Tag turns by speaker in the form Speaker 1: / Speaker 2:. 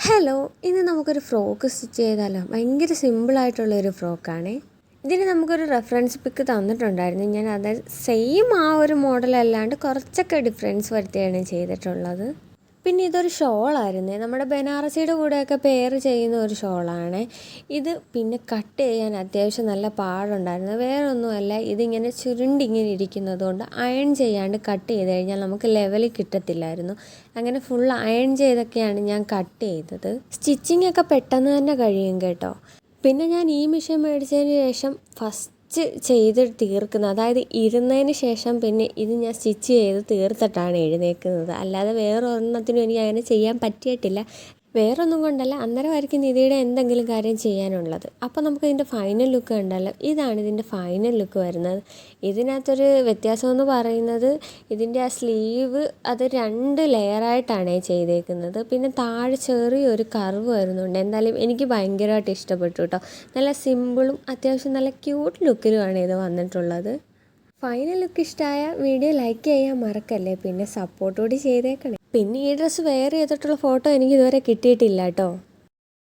Speaker 1: Hello, ഇന്ന് നമുക്കൊരു frock stitch ചെയ്താലോ? ഭയങ്കര സിമ്പിളായിട്ടുള്ളൊരു ഫ്രോക്കാണേ. ഇതിന് നമുക്കൊരു റെഫറൻസ് പിക്ക് തന്നിട്ടുണ്ടായിരുന്നു. ഞാൻ അത് സെയിം ആ ഒരു മോഡലല്ലാണ്ട് കുറച്ചൊക്കെ ഡിഫറൻസ് വരുത്തിയാണ് ചെയ്തിട്ടുള്ളത്. പിന്നെ ഇതൊരു ഷോളായിരുന്നേ. നമ്മുടെ ബനാറസിയുടെ കൂടെയൊക്കെ പെയർ ചെയ്യുന്ന ഒരു ഷോളാണ് ഇത്. പിന്നെ കട്ട് ചെയ്യാൻ അത്യാവശ്യം നല്ല പാടുണ്ടായിരുന്നു. വേറെ ഒന്നുമല്ല, ഇതിങ്ങനെ ചുരുണ്ടിങ്ങനെ ഇരിക്കുന്നത് കൊണ്ട് അയൺ ചെയ്യാണ്ട് കട്ട് ചെയ്ത് കഴിഞ്ഞാൽ നമുക്ക് ലെവലിൽ കിട്ടത്തില്ലായിരുന്നു. അങ്ങനെ ഫുൾ അയൺ ചെയ്തൊക്കെയാണ് ഞാൻ കട്ട് ചെയ്തത്. സ്റ്റിച്ചിങ് ഒക്കെ പെട്ടെന്ന് തന്നെ കഴിയും കേട്ടോ. പിന്നെ ഞാൻ ഈ മെഷീൻ മേടിച്ചതിന് ശേഷം ഫസ്റ്റ് ചെയ്ത് തീർക്കുന്നത്, അതായത് ഇരുന്നതിന് ശേഷം പിന്നെ ഇത് ഞാൻ സ്റ്റിച്ച് ചെയ്ത് തീർത്തിട്ടാണ് എഴുന്നേൽക്കുന്നത്. അല്ലാതെ വേറെ ഒരെണ്ണത്തിനും എനിക്ക് അങ്ങനെ ചെയ്യാൻ പറ്റിയിട്ടില്ല. വേറൊന്നും കൊണ്ടല്ല, അന്നേരമായിരിക്കും നിധിയുടെ എന്തെങ്കിലും കാര്യം ചെയ്യാനുള്ളത്. അപ്പോൾ നമുക്ക് ഇതിൻ്റെ ഫൈനൽ ലുക്ക് കണ്ടല്ലോ. ഇതാണ് ഇതിൻ്റെ ഫൈനൽ ലുക്ക് വരുന്നത്. ഇതിനകത്തൊരു വ്യത്യാസമെന്ന് പറയുന്നത്, ഇതിൻ്റെ ആ സ്ലീവ് അത് 2 ലെയറായിട്ടാണ് ചെയ്തേക്കുന്നത്. പിന്നെ താഴെ ചെറിയൊരു കർവ് വരുന്നുണ്ട്. എന്തായാലും എനിക്ക് ഭയങ്കരമായിട്ട് ഇഷ്ടപ്പെട്ടു കേട്ടോ. നല്ല സിമ്പിളും അത്യാവശ്യം നല്ല ക്യൂട്ട് ലുക്കിലുമാണ് ഇത് വന്നിട്ടുള്ളത്. ഫൈനൽ ലുക്ക് ഇഷ്ടമായ വീഡിയോ ലൈക്ക് ചെയ്യാൻ മറക്കല്ലേ. പിന്നെ സപ്പോർട്ട് കൂടി ചെയ്തേക്കണേ. പിന്നെ ഈ ഡ്രസ്സ് വെയർ ചെയ്തിട്ടുള്ള ഫോട്ടോ എനിക്ക് ഇതുവരെ കിട്ടിയിട്ടില്ല കേട്ടോ.